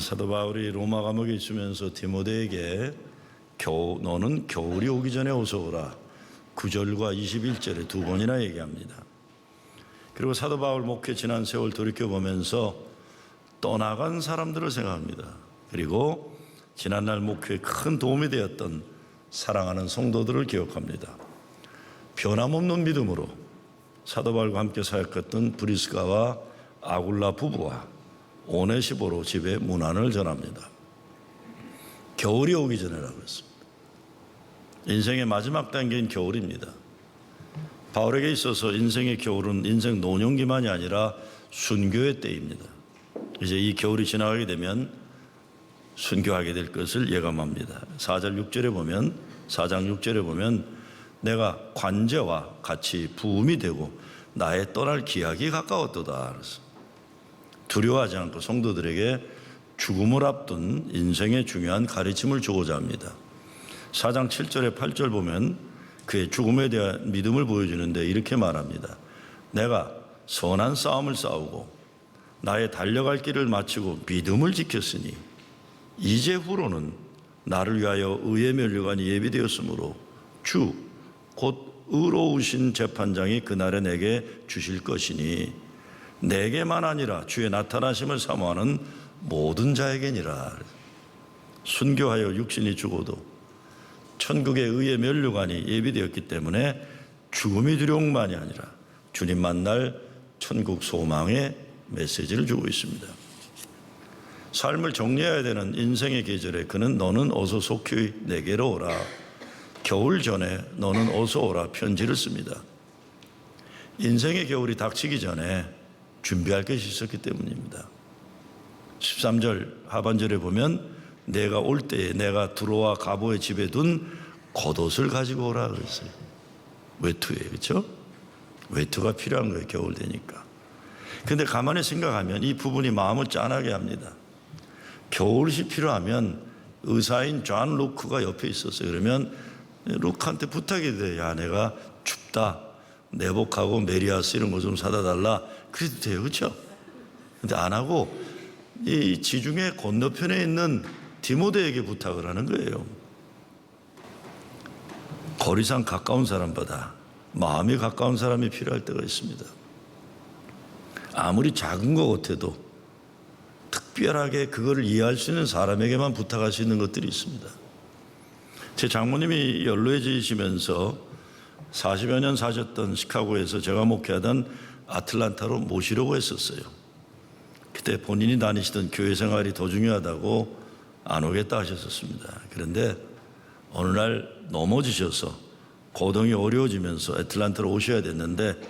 사도 바울이 로마 감옥에 있으면서 디모데에게 너는 겨울이 오기 전에 어서 오라 9절과 21절에 두 번이나 얘기합니다. 그리고 사도 바울 목회 지난 세월 돌이켜보면서 떠나간 사람들을 생각합니다. 그리고 지난날 목회에 큰 도움이 되었던 사랑하는 성도들을 기억합니다. 변함없는 믿음으로 사도 바울과 함께 사역했던 브리스가와 아굴라 부부와 오네시보로 집에 문안을 전합니다. 겨울이 오기 전에라고 했습니다. 인생의 마지막 단계인 겨울입니다. 바울에게 있어서 인생의 겨울은 인생 노년기만이 아니라 순교의 때입니다. 이제 이 겨울이 지나가게 되면 순교하게 될 것을 예감합니다. 4장 6절에 보면 내가 관제와 같이 부음이 되고 나의 떠날 기약이 가까웠도다. 그래서 두려워하지 않고 성도들에게 죽음을 앞둔 인생의 중요한 가르침을 주고자 합니다. 4장 7절에 8절 보면 그의 죽음에 대한 믿음을 보여주는데 이렇게 말합니다. 내가 선한 싸움을 싸우고 나의 달려갈 길을 마치고 믿음을 지켰으니 이제 후로는 나를 위하여 의의 면류관이 예비되었으므로 주 곧 의로우신 재판장이 그날에 내게 주실 것이니 내게만 아니라 주의 나타나심을 사모하는 모든 자에게니라. 순교하여 육신이 죽어도 천국의 의의 면류관이 예비되었기 때문에 죽음이 두려움만이 아니라 주님 만날 천국 소망의 메시지를 주고 있습니다. 삶을 정리해야 되는 인생의 계절에 그는 너는 어서 속히 내게로 오라. 겨울 전에 너는 어서 오라 편지를 씁니다. 인생의 겨울이 닥치기 전에 준비할 것이 있었기 때문입니다. 13절 하반절에 보면 내가 올 때에 내가 두로와 가보의 집에 둔 겉옷을 가지고 오라 그랬어요. 외투에, 그렇죠? 외투가 필요한 거예요. 겨울 되니까. 근데 가만히 생각하면 이 부분이 마음을 짠하게 합니다. 겨울이 필요하면 의사인 존 루크가 옆에 있었어요. 그러면 루크한테 부탁이 돼. 야, 내가 춥다. 내복하고 메리아스 이런 거 좀 사다 달라. 그래도 돼요. 그렇죠? 근데 안 하고 이 지중해 건너편에 있는 디모데에게 부탁을 하는 거예요. 거리상 가까운 사람보다 마음이 가까운 사람이 필요할 때가 있습니다. 아무리 작은 것 같아도 특별하게 그거를 이해할 수 있는 사람에게만 부탁할 수 있는 것들이 있습니다. 제 장모님이 연로해지시면서 40여 년 사셨던 시카고에서 제가 목회하던 아틀란타로 모시려고 했었어요. 그때 본인이 다니시던 교회 생활이 더 중요하다고 안 오겠다 하셨었습니다. 그런데 어느 날 넘어지셔서 거동이 어려워지면서 애틀란타로 오셔야 됐는데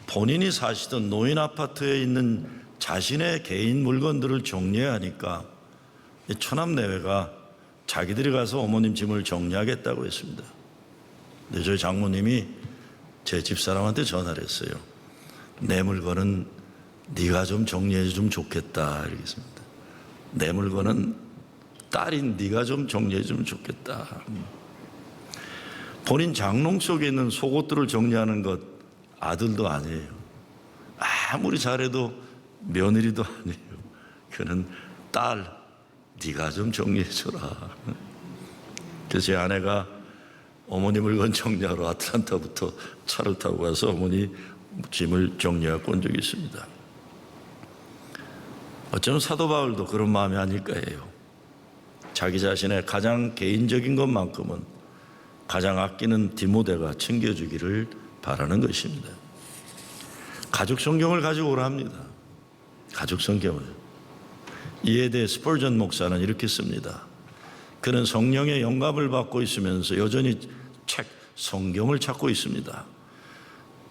본인이 사시던 노인 아파트에 있는 자신의 개인 물건들을 정리해야 하니까 처남내외가 자기들이 가서 어머님 짐을 정리하겠다고 했습니다. 근데 저희 장모님이 제 집사람한테 전화를 했어요. 내 물건은 네가 좀 정리해 주면 좋겠다. 이렇게 했습니다. 내 물건은 딸인 네가 좀 정리해 주면 좋겠다. 본인 장롱 속에 있는 속옷들을 정리하는 것 아들도 아니에요. 아무리 잘해도 며느리도 아니에요. 그는 딸, 네가 좀 정리해 줘라. 그래서 제 아내가 어머니 물건 정리하러 아틀란타부터 차를 타고 가서 어머니 짐을 정리하고 온 적이 있습니다. 어쩌면 사도 바울도 그런 마음이 아닐까 해요. 자기 자신의 가장 개인적인 것만큼은 가장 아끼는 디모데가 챙겨주기를 바라는 것입니다. 가족 성경을 가지고 오라 합니다. 가족 성경을. 이에 대해 스펄전 목사는 이렇게 씁니다. 그는 성령의 영감을 받고 있으면서 여전히 성경을 찾고 있습니다.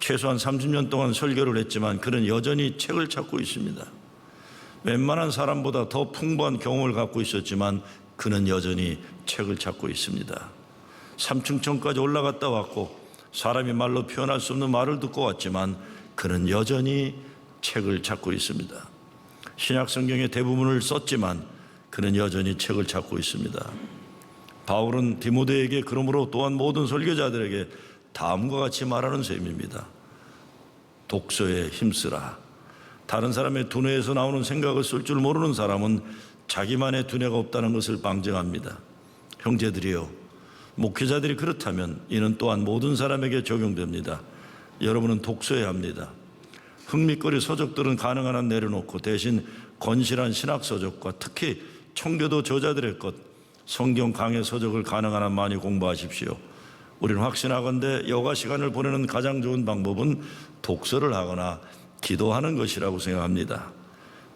최소한 30년 동안 설교를 했지만 그는 여전히 책을 찾고 있습니다. 웬만한 사람보다 더 풍부한 경험을 갖고 있었지만 그는 여전히 책을 찾고 있습니다. 3층천까지 올라갔다 왔고 사람이 말로 표현할 수 없는 말을 듣고 왔지만 그는 여전히 책을 찾고 있습니다. 신약 성경의 대부분을 썼지만 그는 여전히 책을 찾고 있습니다. 바울은 디모데에게 그러므로 또한 모든 설교자들에게 다음과 같이 말하는 셈입니다. 독서에 힘쓰라. 다른 사람의 두뇌에서 나오는 생각을 쓸 줄 모르는 사람은 자기만의 두뇌가 없다는 것을 방증합니다. 형제들이여, 목회자들이 그렇다면 이는 또한 모든 사람에게 적용됩니다. 여러분은 독서해야 합니다. 흥미거리 서적들은 가능한 한 내려놓고 대신 건실한 신학 서적과 특히 청교도 저자들의 것, 성경 강해 서적을 가능한 한 많이 공부하십시오. 우리는 확신하건대 여가 시간을 보내는 가장 좋은 방법은 독서를 하거나 기도하는 것이라고 생각합니다.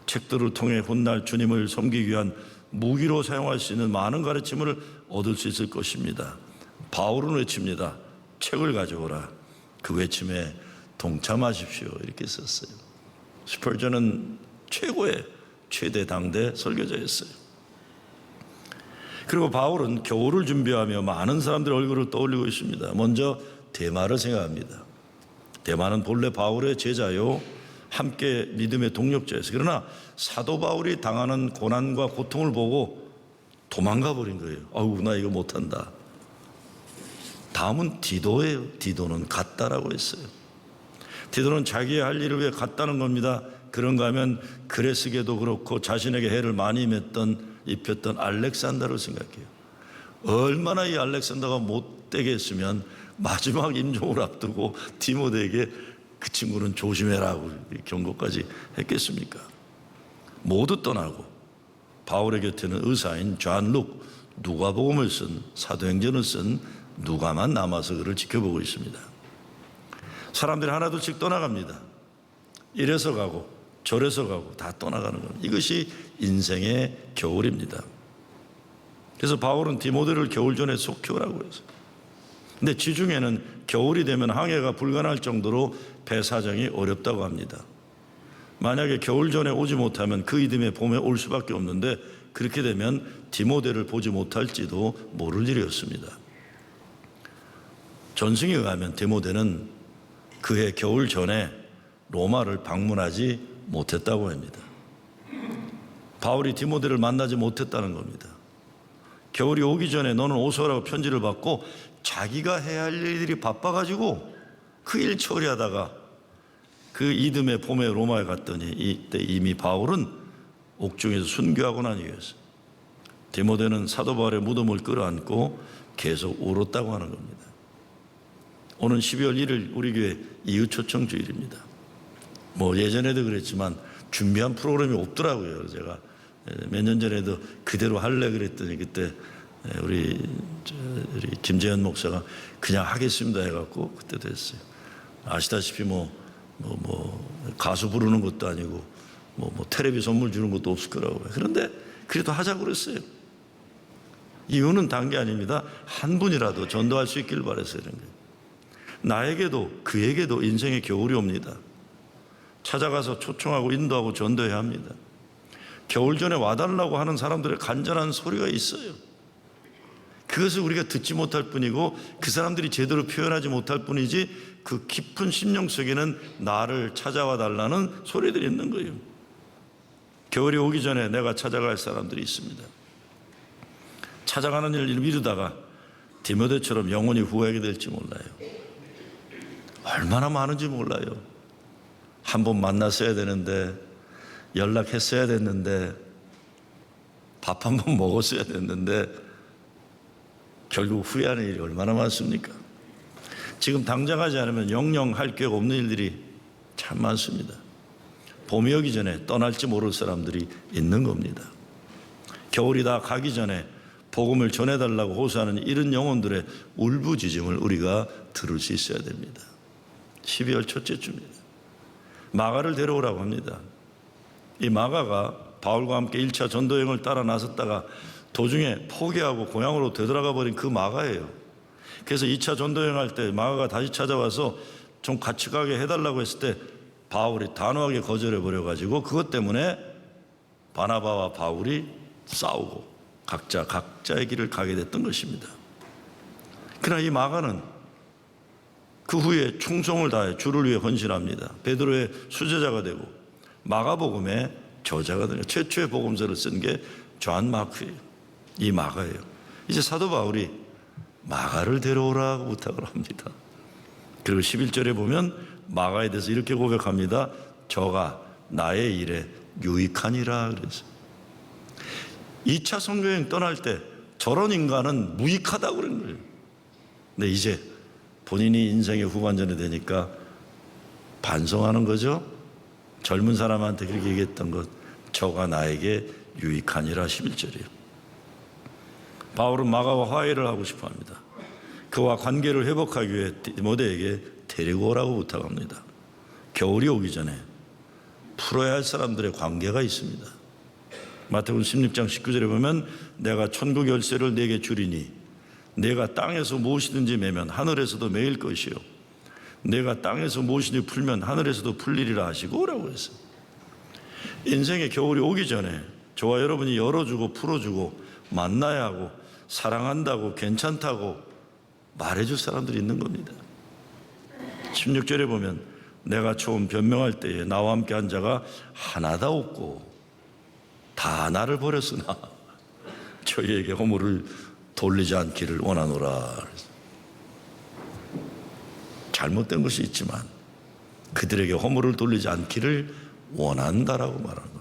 책들을 통해 훗날 주님을 섬기기 위한 무기로 사용할 수 있는 많은 가르침을 얻을 수 있을 것입니다. 바울은 외칩니다. 책을 가져오라. 그 외침에 동참하십시오. 이렇게 썼어요. 스펄전은 최고의 최대 당대 설교자였어요. 그리고 바울은 겨울을 준비하며 많은 사람들의 얼굴을 떠올리고 있습니다. 먼저 데마를 생각합니다. 데마는 본래 바울의 제자요, 함께 믿음의 동력자였어요. 그러나 사도 바울이 당하는 고난과 고통을 보고 도망가 버린 거예요. 아우, 나 이거 못한다. 다음은 디도예요. 디도는 갔다라고 했어요. 디도는 자기의 할 일을 위해 갔다는 겁니다. 그런가 하면 그레스게도 그렇고 자신에게 해를 많이 입혔던 알렉산더를 생각해요. 얼마나 이 알렉산더가 못되게 했으면 마지막 임종을 앞두고 디모데에게 그 친구는 조심해라고 경고까지 했겠습니까? 모두 떠나고 바울의 곁에는 의사인 존 룩, 누가복음을 쓴, 사도행전을 쓴 누가만 남아서 그를 지켜보고 있습니다. 사람들이 하나둘씩 떠나갑니다. 이래서 가고 저래서 가고 다 떠나가는 겁니다. 이것이 인생의 겨울입니다. 그래서 바울은 디모데를 겨울 전에 속 키우라고 했어요. 근데 지중해는 겨울이 되면 항해가 불가능할 정도로 배 사정이 어렵다고 합니다. 만약에 겨울 전에 오지 못하면 그 이듬해 봄에 올 수밖에 없는데 그렇게 되면 디모데를 보지 못할지도 모를 일이었습니다. 전승에 의하면 디모데는 그해 겨울 전에 로마를 방문하지 못했다고 합니다. 바울이 디모데를 만나지 못했다는 겁니다. 겨울이 오기 전에 너는 오소라고 편지를 받고 자기가 해야 할 일들이 바빠가지고 그 일 처리하다가 그 이듬해 봄에 로마에 갔더니 이때 이미 바울은 옥중에서 순교하고 난 이후였어요. 디모데는 사도 바울의 무덤을 끌어안고 계속 울었다고 하는 겁니다. 오는 12월 1일 우리 교회 이웃초청 주일입니다. 뭐 예전에도 그랬지만 준비한 프로그램이 없더라고요. 제가 몇 년 전에도 그대로 할래 그랬더니 그때 우리 김재현 목사가 그냥 하겠습니다 해갖고 그때도 했어요. 아시다시피 뭐 가수 부르는 것도 아니고 뭐 텔레비 선물 주는 것도 없을 거라고. 그런데 그래도 하자고 그랬어요. 이유는 단 게 아닙니다. 한 분이라도 전도할 수 있기를 바라서 이런 거예요. 나에게도 그에게도 인생의 겨울이 옵니다. 찾아가서 초청하고 인도하고 전도해야 합니다. 겨울 전에 와달라고 하는 사람들의 간절한 소리가 있어요. 그것을 우리가 듣지 못할 뿐이고 그 사람들이 제대로 표현하지 못할 뿐이지 그 깊은 심령 속에는 나를 찾아와 달라는 소리들이 있는 거예요. 겨울이 오기 전에 내가 찾아갈 사람들이 있습니다. 찾아가는 일을 미루다가 디모데처럼 영원히 후회하게 될지 몰라요. 얼마나 많은지 몰라요. 한 번 만났어야 되는데, 연락했어야 됐는데, 밥 한 번 먹었어야 됐는데 결국 후회하는 일이 얼마나 많습니까? 지금 당장 하지 않으면 영영 할 기회가 없는 일들이 참 많습니다. 봄이 오기 전에 떠날지 모를 사람들이 있는 겁니다. 겨울이 다 가기 전에 복음을 전해달라고 호소하는 이런 영혼들의 울부짖음을 우리가 들을 수 있어야 됩니다. 12월 첫째 주입니다. 마가를 데려오라고 합니다. 이 마가가 바울과 함께 1차 전도여행을 따라 나섰다가 도중에 포기하고 고향으로 되돌아가 버린 그 마가예요. 그래서 2차 전도여행할 때 마가가 다시 찾아와서 좀 같이 가게 해달라고 했을 때 바울이 단호하게 거절해 버려가지고 그것 때문에 바나바와 바울이 싸우고 각자의 길을 가게 됐던 것입니다. 그러나 이 마가는 그 후에 충성을 다해 주를 위해 헌신합니다. 베드로의 수제자가 되고 마가복음의 저자가 되고 최초의 복음서를 쓴 게 존 마크예요. 이 마가예요. 이제 사도 바울이 마가를 데려오라고 부탁을 합니다. 그리고 11절에 보면 마가에 대해서 이렇게 고백합니다. 저가 나의 일에 유익하니라 그랬어요. 2차 선교여행 떠날 때 저런 인간은 무익하다고 그런 거예요. 근데 이제 본인이 인생의 후반전에 되니까 반성하는 거죠. 젊은 사람한테 그렇게 얘기했던 것, 저가 나에게 유익하니라. 11절이에요. 바울은 마가와 화해를 하고 싶어 합니다. 그와 관계를 회복하기 위해 디모데에게 데리고 오라고 부탁합니다. 겨울이 오기 전에 풀어야 할 사람들의 관계가 있습니다. 마태복음 16장 19절에 보면 내가 천국 열쇠를 네게 주리니 내가 땅에서 무엇이든지 매면 하늘에서도 매일 것이요 내가 땅에서 무엇이든지 풀면 하늘에서도 풀리리라 하시고 라고 했어요. 인생의 겨울이 오기 전에 저와 여러분이 열어주고 풀어주고 만나야 하고 사랑한다고 괜찮다고 말해줄 사람들이 있는 겁니다. 16절에 보면 내가 처음 변명할 때에 나와 함께 한 자가 하나다 없고 다 나를 버렸으나 저희에게 허물을 돌리지 않기를 원하노라. 잘못된 것이 있지만 그들에게 허물을 돌리지 않기를 원한다라고 말하는 겁니다.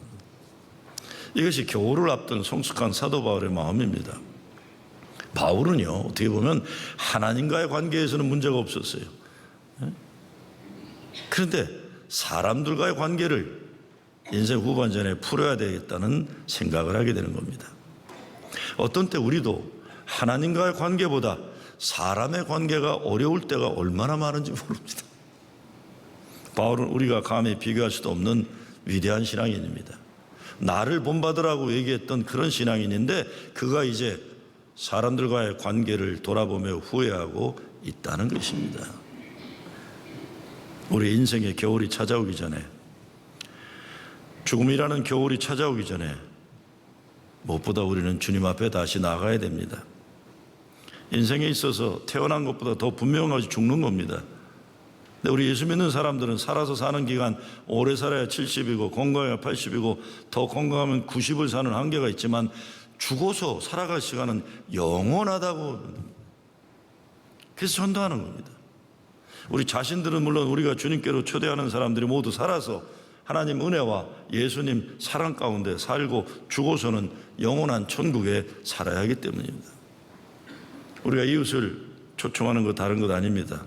이것이 겨울을 앞둔 성숙한 사도 바울의 마음입니다. 바울은요, 어떻게 보면 하나님과의 관계에서는 문제가 없었어요. 그런데 사람들과의 관계를 인생 후반전에 풀어야 되겠다는 생각을 하게 되는 겁니다. 어떤 때 우리도 하나님과의 관계보다 사람의 관계가 어려울 때가 얼마나 많은지 모릅니다. 바울은 우리가 감히 비교할 수도 없는 위대한 신앙인입니다. 나를 본받으라고 얘기했던 그런 신앙인인데 그가 이제 사람들과의 관계를 돌아보며 후회하고 있다는 것입니다. 우리 인생의 겨울이 찾아오기 전에, 죽음이라는 겨울이 찾아오기 전에 무엇보다 우리는 주님 앞에 다시 나가야 됩니다. 인생에 있어서 태어난 것보다 더 분명한 것이 죽는 겁니다. 근데 우리 예수 믿는 사람들은 살아서 사는 기간 오래 살아야 70이고 건강해야 80이고 더 건강하면 90을 사는 한계가 있지만 죽어서 살아갈 시간은 영원하다고, 그래서 전도하는 겁니다. 우리 자신들은 물론 우리가 주님께로 초대하는 사람들이 모두 살아서 하나님 은혜와 예수님 사랑 가운데 살고 죽어서는 영원한 천국에 살아야 하기 때문입니다. 우리가 이웃을 초청하는 거 다른 것 아닙니다.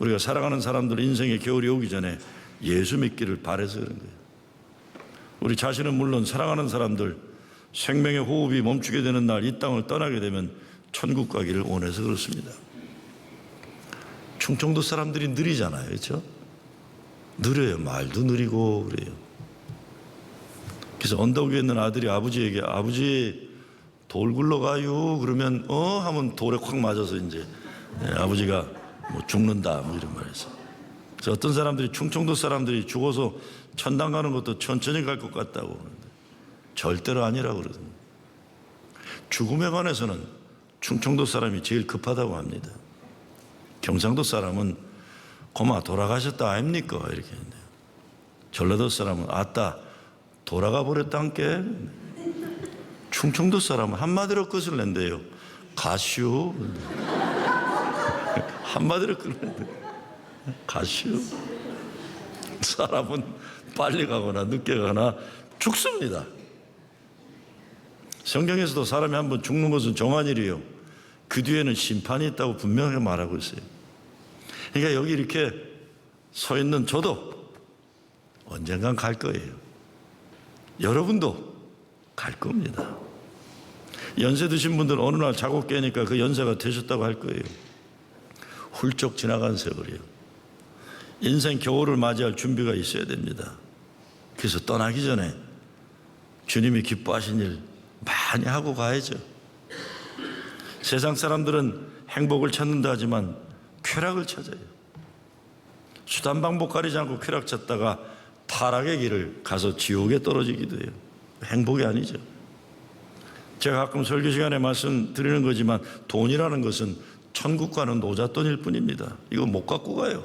우리가 사랑하는 사람들 인생의 겨울이 오기 전에 예수 믿기를 바라서 그런 거예요. 우리 자신은 물론 사랑하는 사람들 생명의 호흡이 멈추게 되는 날 이 땅을 떠나게 되면 천국 가기를 원해서 그렇습니다. 충청도 사람들이 느리잖아요, 그렇죠? 느려요. 말도 느리고 그래요. 그래서 언덕 위에 있는 아들이 아버지에게 아버지 돌 굴러가요 그러면 하면 돌에 콱 맞아서 이제 아버지가 뭐 죽는다 뭐 이런 말이었어요. 그래서 어떤 사람들이 충청도 사람들이 죽어서 천당 가는 것도 천천히 갈 것 같다고 그러는데 절대로 아니라고 그러거든요. 죽음에 관해서는 충청도 사람이 제일 급하다고 합니다. 경상도 사람은 고마 돌아가셨다 아닙니까 이렇게 했는데요. 전라도 사람은 아따 돌아가 버렸단께. 충청도 사람은 한마디로 끝을 낸대요. 가시오. 한마디로 끝을 낸대요. 가시오. 사람은 빨리 가거나 늦게 가거나 죽습니다. 성경에서도 사람이 한번 죽는 것은 정한 일이요 그 뒤에는 심판이 있다고 분명하게 말하고 있어요. 그러니까 여기 이렇게 서 있는 저도 언젠간 갈 거예요. 여러분도 갈 겁니다. 연세 드신 분들 어느 날 자고 깨니까 그 연세가 되셨다고 할 거예요. 훌쩍 지나간 세월이에요. 인생 겨울을 맞이할 준비가 있어야 됩니다. 그래서 떠나기 전에 주님이 기뻐하신 일 많이 하고 가야죠. 세상 사람들은 행복을 찾는다 하지만 쾌락을 찾아요. 수단 방법 가리지 않고 쾌락 찾다가 타락의 길을 가서 지옥에 떨어지기도 해요. 행복이 아니죠. 제가 가끔 설교 시간에 말씀드리는 거지만 돈이라는 것은 천국 가는 노잣돈일 뿐입니다. 이거 못 갖고 가요.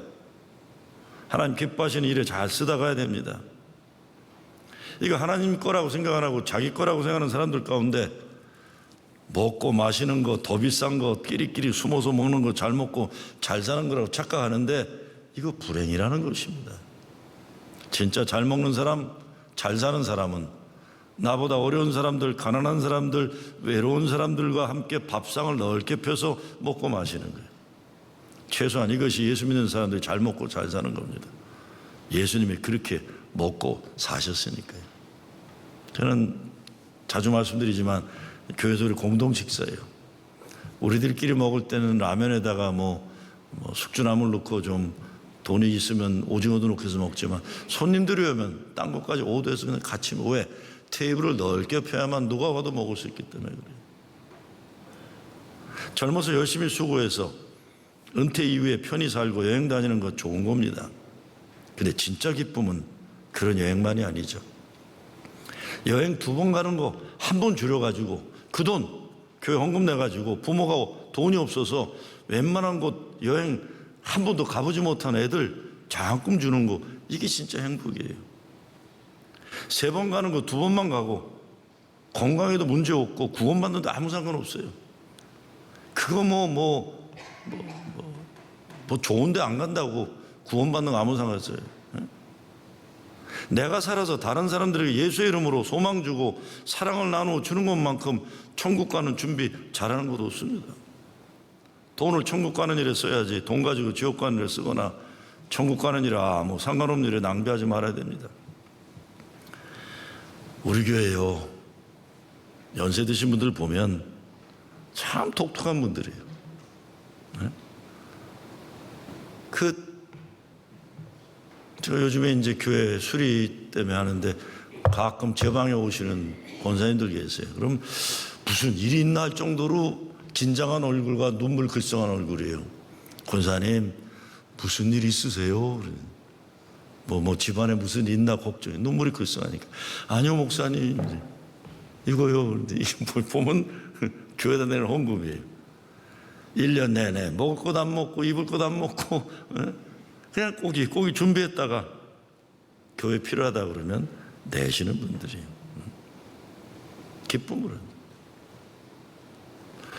하나님 기뻐하시는 일에 잘 쓰다 가야 됩니다. 이거 하나님 거라고 생각 안 하고 자기 거라고 생각하는 사람들 가운데 먹고 마시는 거, 더 비싼 거, 끼리끼리 숨어서 먹는 거, 잘 먹고 잘 사는 거라고 착각하는데 이거 불행이라는 것입니다. 진짜 잘 먹는 사람, 잘 사는 사람은 나보다 어려운 사람들, 가난한 사람들, 외로운 사람들과 함께 밥상을 넓게 펴서 먹고 마시는 거예요. 최소한 이것이 예수 믿는 사람들이 잘 먹고 잘 사는 겁니다. 예수님이 그렇게 먹고 사셨으니까요. 저는 자주 말씀드리지만 교회에서 우리 공동 식사예요. 우리들끼리 먹을 때는 라면에다가 숙주나물 넣고 좀 돈이 있으면 오징어도 넣고 해서 먹지만 손님들이 오면 딴 것까지 오도해서 그냥 같이 왜? 테이블을 넓게 펴야만 누가 와도 먹을 수 있기 때문에 그래요. 젊어서 열심히 수고해서 은퇴 이후에 편히 살고 여행 다니는 거 좋은 겁니다. 근데 진짜 기쁨은 그런 여행만이 아니죠. 여행 2번 가는 거 한 번 줄여가지고 그 돈 교회 헌금 내가지고 부모가 돈이 없어서 웬만한 곳 여행 한 번도 가보지 못한 애들 장학금 주는 거, 이게 진짜 행복이에요. 3번 가는 거 2번만 가고 건강에도 문제 없고 구원받는데 아무 상관없어요. 그거 좋은데 안 간다고 구원받는 거 아무 상관없어요. 내가 살아서 다른 사람들에게 예수의 이름으로 소망 주고 사랑을 나누어 주는 것만큼 천국 가는 준비 잘하는 것도 없습니다. 돈을 천국 가는 일에 써야지 돈 가지고 지옥 가는 일에 쓰거나 천국 가는 일에 상관없는 일에 낭비하지 말아야 됩니다. 우리 교회요, 연세 드신 분들 보면 참 독특한 분들이에요. 제가 요즘에 이제 교회 수리 때문에 하는데 가끔 제 방에 오시는 권사님들 계세요. 그럼 무슨 일이 있나 할 정도로 긴장한 얼굴과 눈물 글썽한 얼굴이에요. 권사님, 무슨 일 있으세요? 집안에 무슨 일 있나 걱정해. 눈물이 글썽하니까. 아니요, 목사님. 이거요. 보면 교회에다 내는 헌금이에요. 1년 내내 먹을 것 안 먹고 입을 것 안 먹고 그냥 고기 준비했다가 교회 필요하다 그러면 내시는 분들이 기쁨으로.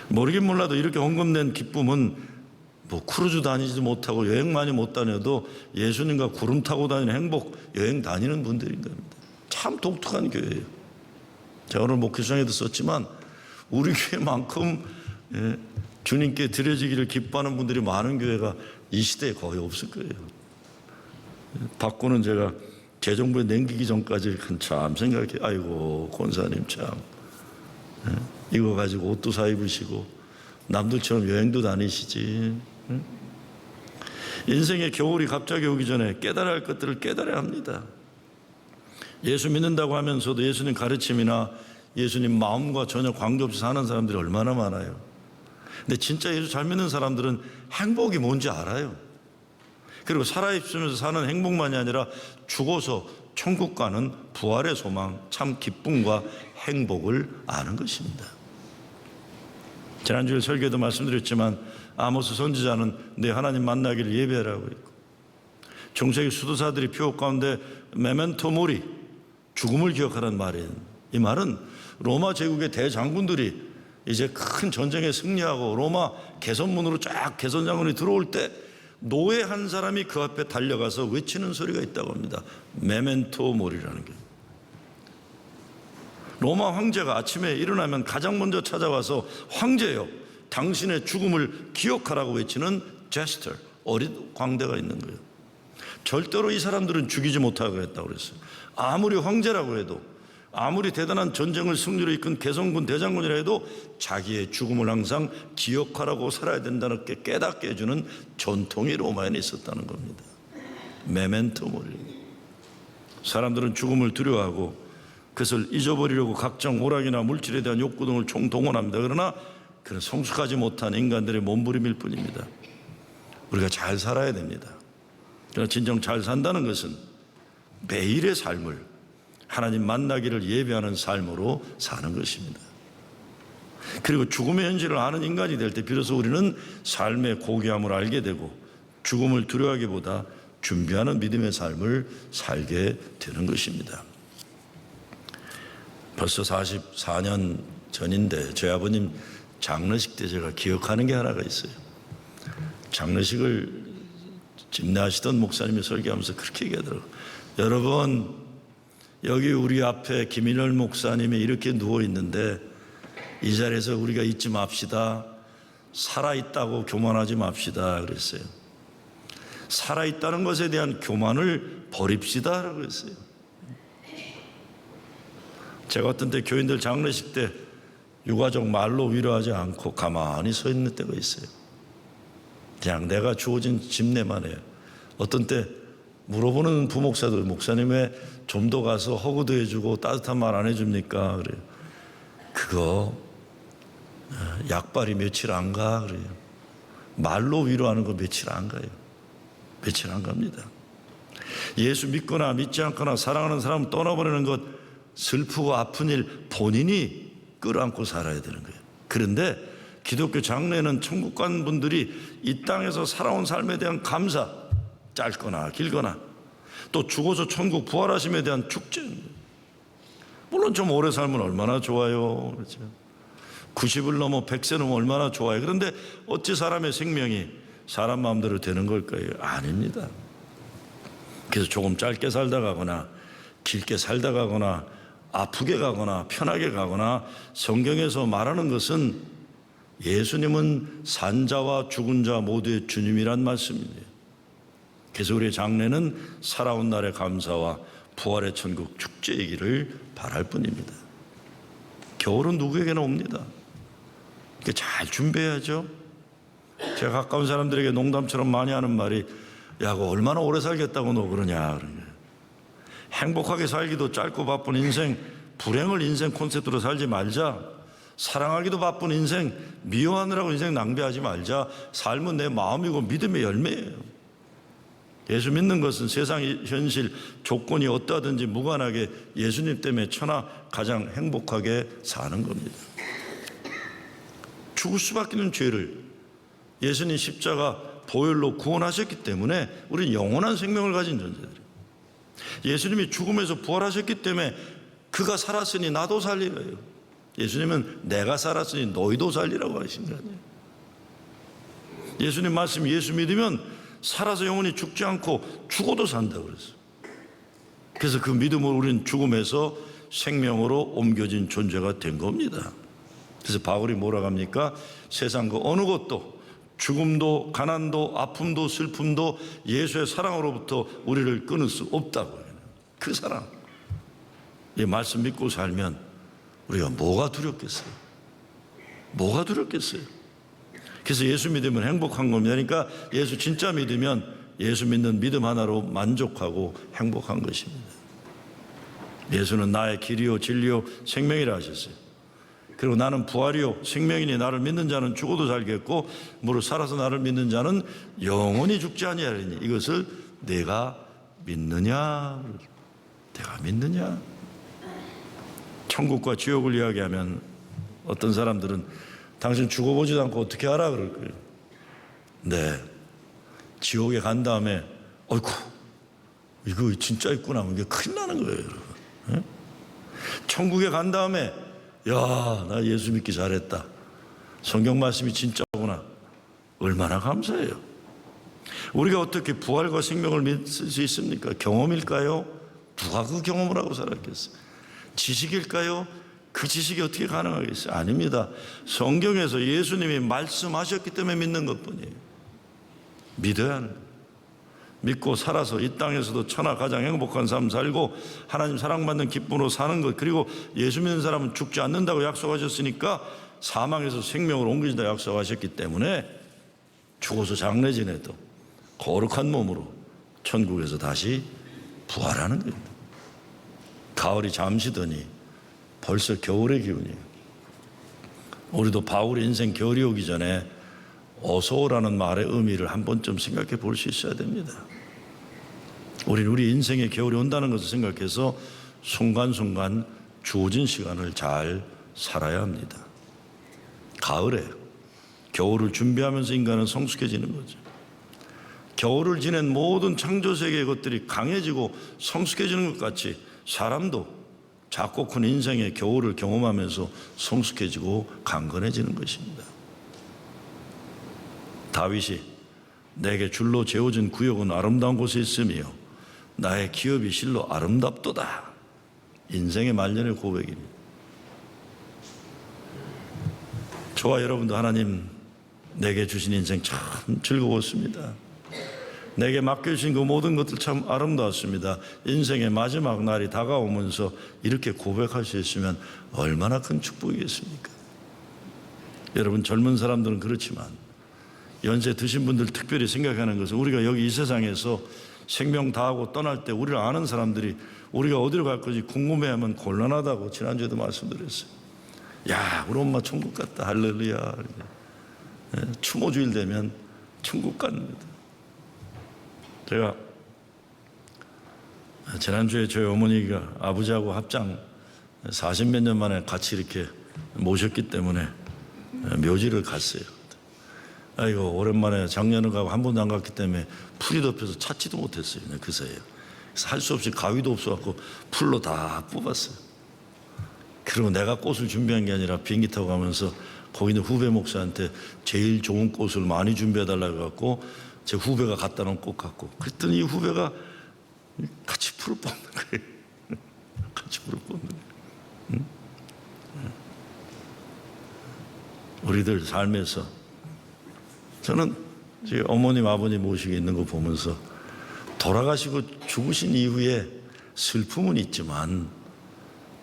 모르긴 몰라도 이렇게 헌금 낸 기쁨은 크루즈 다니지도 못하고 여행 많이 못 다녀도 예수님과 구름 타고 다니는 행복 여행 다니는 분들인 겁니다. 참 독특한 교회예요. 제가 오늘 목회성에도 썼지만 우리 교회만큼 주님께 드려지기를 기뻐하는 분들이 많은 교회가 이 시대에 거의 없을 거예요. 바꾸는 제가 재정부에 넘기기 전까지 참 생각해. 아이고 권사님 참 이거 가지고 옷도 사 입으시고 남들처럼 여행도 다니시지. 인생의 겨울이 갑자기 오기 전에 깨달아야 할 것들을 깨달아야 합니다. 예수 믿는다고 하면서도 예수님 가르침이나 예수님 마음과 전혀 관계없이 사는 사람들이 얼마나 많아요. 근데 진짜 예수 잘 믿는 사람들은 행복이 뭔지 알아요. 그리고 살아있으면서 사는 행복만이 아니라 죽어서 천국 가는 부활의 소망, 참 기쁨과 행복을 아는 것입니다. 지난주에 설교에도 말씀드렸지만 아모스 선지자는 내 하나님 만나기를 예배하라고 했고, 중세기 수도사들이 표어 가운데 메멘토 모리, 죽음을 기억하라는 말이에요. 이 말은 로마 제국의 대장군들이 이제 큰 전쟁에 승리하고 로마 개선문으로 쫙 개선장군이 들어올 때 노예 한 사람이 그 앞에 달려가서 외치는 소리가 있다고 합니다. 메멘토 모리라는 게. 로마 황제가 아침에 일어나면 가장 먼저 찾아와서 황제요, 당신의 죽음을 기억하라고 외치는 제스처, 어린 광대가 있는 거예요. 절대로 이 사람들은 죽이지 못하고 했다고 그랬어요. 아무리 황제라고 해도, 아무리 대단한 전쟁을 승리로 이끈 개선군 대장군이라 해도 자기의 죽음을 항상 기억하라고 살아야 된다는 게 깨닫게 해주는 전통이 로마에 있었다는 겁니다. 메멘토 모리. 사람들은 죽음을 두려워하고 그것을 잊어버리려고 각종 오락이나 물질에 대한 욕구 등을 총동원합니다. 그러나 그런 성숙하지 못한 인간들의 몸부림일 뿐입니다. 우리가 잘 살아야 됩니다. 그러나 진정 잘 산다는 것은 매일의 삶을 하나님 만나기를 예배하는 삶으로 사는 것입니다. 그리고 죽음의 현실을 아는 인간이 될 때 비로소 우리는 삶의 고귀함을 알게 되고 죽음을 두려워하기보다 준비하는 믿음의 삶을 살게 되는 것입니다. 벌써 44년 전인데 저희 아버님 장례식 때 제가 기억하는 게 하나가 있어요. 장례식을 집례하시던 목사님이 설교하면서 그렇게 얘기하더라고요. 여러분, 여기 우리 앞에 김인월 목사님이 이렇게 누워 있는데 이 자리에서 우리가 잊지 맙시다. 살아있다고 교만하지 맙시다 그랬어요. 살아있다는 것에 대한 교만을 버립시다 그랬어요. 제가 어떤 때 교인들 장례식 때 유가족 말로 위로하지 않고 가만히 서 있는 때가 있어요. 그냥 내가 주어진 집내만 해요. 어떤 때 물어보는 부목사들, 목사님 왜 좀 더 가서 허구도 해주고 따뜻한 말 안 해줍니까? 그래요. 그거 약발이 며칠 안 가 그래요. 말로 위로하는 거 며칠 안 가요. 며칠 안 갑니다. 예수 믿거나 믿지 않거나 사랑하는 사람 떠나버리는 것, 슬프고 아픈 일 본인이 끌어안고 살아야 되는 거예요. 그런데 기독교 장례는 천국 간 분들이 이 땅에서 살아온 삶에 대한 감사, 짧거나 길거나, 또 죽어서 천국 부활하심에 대한 축제입니다. 물론 좀 오래 살면 얼마나 좋아요. 그렇죠? 90을 넘어 100세 넘어 얼마나 좋아요. 그런데 어찌 사람의 생명이 사람 마음대로 되는 걸까요? 아닙니다. 그래서 조금 짧게 살다 가거나 길게 살다 가거나 아프게 가거나 편하게 가거나 성경에서 말하는 것은 예수님은 산자와 죽은 자 모두의 주님이란 말씀입니다. 그래서 우리의 장례는 살아온 날의 감사와 부활의 천국 축제이기를 바랄 뿐입니다. 겨울은 누구에게나 옵니다. 잘 준비해야죠. 제가 가까운 사람들에게 농담처럼 많이 하는 말이, 야, 그 얼마나 오래 살겠다고 너 그러냐. 행복하게 살기도 짧고 바쁜 인생, 불행을 인생 콘셉트로 살지 말자. 사랑하기도 바쁜 인생, 미워하느라고 인생 낭비하지 말자. 삶은 내 마음이고 믿음의 열매예요. 예수 믿는 것은 세상 현실 조건이 어떠하든지 무관하게 예수님 때문에 천하 가장 행복하게 사는 겁니다. 죽을 수밖에 없는 죄를 예수님 십자가 보혈로 구원하셨기 때문에 우리는 영원한 생명을 가진 존재들이에요. 예수님이 죽음에서 부활하셨기 때문에 그가 살았으니 나도 살리라요. 예수님은 내가 살았으니 너희도 살리라고 하신 거 아니에요. 예수님 말씀, 예수 믿으면 살아서 영원히 죽지 않고 죽어도 산다고 그랬어요. 그래서 그 믿음으로 우리는 죽음에서 생명으로 옮겨진 존재가 된 겁니다. 그래서 바울이 뭐라고 합니까? 세상 그 어느 것도, 죽음도 가난도 아픔도 슬픔도 예수의 사랑으로부터 우리를 끊을 수 없다고 해요. 그 사랑, 이 말씀 믿고 살면 우리가 뭐가 두렵겠어요? 뭐가 두렵겠어요? 그래서 예수 믿으면 행복한 겁니다. 그러니까 예수 진짜 믿으면 예수 믿는 믿음 하나로 만족하고 행복한 것입니다. 예수는 나의 길이요 진리요 생명이라 하셨어요. 그리고 나는 부활이요 생명이니 나를 믿는 자는 죽어도 살겠고 무릇 살아서 나를 믿는 자는 영원히 죽지 아니하리니 이것을 내가 믿느냐? 내가 믿느냐? 천국과 지옥을 이야기하면 어떤 사람들은 당신 죽어보지도 않고 어떻게 알아? 그럴 거예요. 네. 지옥에 간 다음에, 어이구, 이거 진짜 있구나. 이게 큰일 나는 거예요, 여러분. 네? 천국에 간 다음에, 야, 나 예수 믿기 잘했다. 성경 말씀이 진짜구나. 얼마나 감사해요. 우리가 어떻게 부활과 생명을 믿을 수 있습니까? 경험일까요? 누가 그 경험을 하고 살았겠어요? 지식일까요? 그 지식이 어떻게 가능하겠어요? 아닙니다. 성경에서 예수님이 말씀하셨기 때문에 믿는 것뿐이에요. 믿어야 하는 거예요. 믿고 살아서 이 땅에서도 천하 가장 행복한 삶 살고 하나님 사랑받는 기쁨으로 사는 것, 그리고 예수 믿는 사람은 죽지 않는다고 약속하셨으니까 사망에서 생명으로 옮겨진다 약속하셨기 때문에 죽어서 장례 지내도 거룩한 몸으로 천국에서 다시 부활하는 겁니다. 가을이 잠시더니 벌써 겨울의 기운이에요. 우리도 바울의 인생 겨울이 오기 전에 어서 오라는 말의 의미를 한 번쯤 생각해 볼 수 있어야 됩니다. 우리는 우리 인생의 겨울이 온다는 것을 생각해서 순간순간 주어진 시간을 잘 살아야 합니다. 가을에 겨울을 준비하면서 인간은 성숙해지는 거죠. 겨울을 지낸 모든 창조세계의 것들이 강해지고 성숙해지는 것 같이 사람도 작고 큰 인생의 겨울을 경험하면서 성숙해지고 강건해지는 것입니다. 다윗이 내게 줄로 재워진 구역은 아름다운 곳에 있으며 나의 기업이 실로 아름답도다. 인생의 말년의 고백입니다. 저와 여러분도 하나님 내게 주신 인생 참 즐거웠습니다. 내게 맡겨주신 그 모든 것들 참 아름다웠습니다. 인생의 마지막 날이 다가오면서 이렇게 고백할 수 있으면 얼마나 큰 축복이겠습니까? 여러분, 젊은 사람들은 그렇지만 연세 드신 분들 특별히 생각하는 것은 우리가 여기 이 세상에서 생명 다하고 떠날 때 우리를 아는 사람들이 우리가 어디로 갈 건지 궁금해하면 곤란하다고 지난주에도 말씀드렸어요. 야, 우리 엄마 천국 갔다, 할렐루야. 추모주일 되면 천국 갑니다. 제가 지난주에 저희 어머니가 아버지하고 합장 40몇 년 만에 같이 이렇게 모셨기 때문에 묘지를 갔어요. 아이고, 오랜만에 작년에 가고 한 번도 안 갔기 때문에 풀이 덮여서 찾지도 못했어요. 그 사이에. 할 수 없이 가위도 없어갖고 풀로 다 뽑았어요. 그리고 내가 꽃을 준비한 게 아니라 비행기 타고 가면서 거기 있는 후배 목사한테 제일 좋은 꽃을 많이 준비해달라고 해갖고 제 후배가 갖다 놓은 꽃 갖고, 그랬더니 이 후배가 같이 풀을 뽑는 거예요. 같이 풀을 뽑는 거예요. 응? 우리들 삶에서 저는 제 어머님 아버님 모시고 있는 거 보면서 돌아가시고 죽으신 이후에 슬픔은 있지만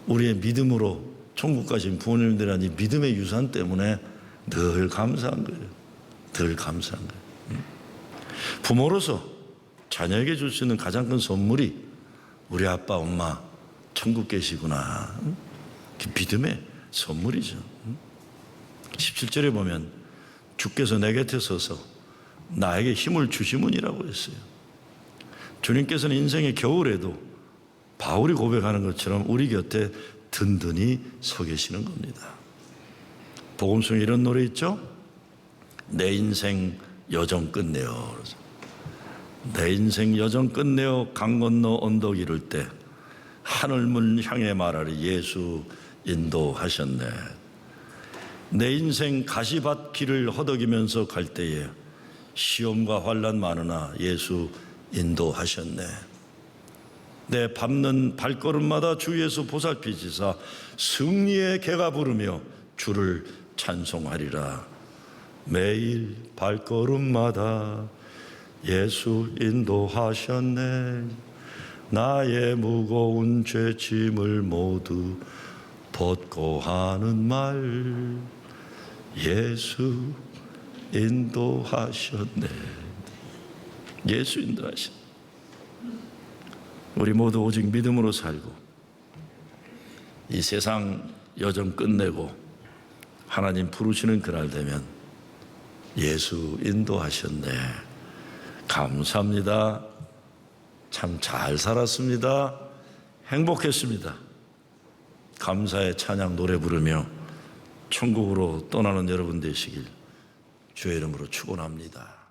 우리의 믿음으로 천국 가신 부모님들한 이 믿음의 유산 때문에 늘 감사한 거예요. 늘 감사한 거예요. 부모로서 자녀에게 줄 수 있는 가장 큰 선물이 우리 아빠 엄마 천국 계시구나, 그 믿음의 선물이죠. 17절에 보면 주께서 내 곁에 서서 나에게 힘을 주시문이라고 했어요. 주님께서는 인생의 겨울에도 바울이 고백하는 것처럼 우리 곁에 든든히 서 계시는 겁니다. 복음성에 이런 노래 있죠? 내 인생 여정 끝내어. 내 인생 여정 끝내어 강 건너 언덕 이룰 때 하늘문 향해 말하리 예수 인도하셨네. 내 인생 가시밭 길을 허덕이면서 갈 때에 시험과 환난 많으나 예수 인도하셨네. 내 밟는 발걸음마다 주 예수 보살피시사 승리의 개가 부르며 주를 찬송하리라. 매일 발걸음마다 예수 인도하셨네. 나의 무거운 죄짐을 모두 벗고 하는 말 예수 인도하셨네. 예수 인도하셨네. 우리 모두 오직 믿음으로 살고 이 세상 여정 끝내고 하나님 부르시는 그날 되면 예수 인도하셨네. 감사합니다. 참 잘 살았습니다. 행복했습니다. 감사의 찬양 노래 부르며 천국으로 떠나는 여러분 되시길 주의 이름으로 축원합니다.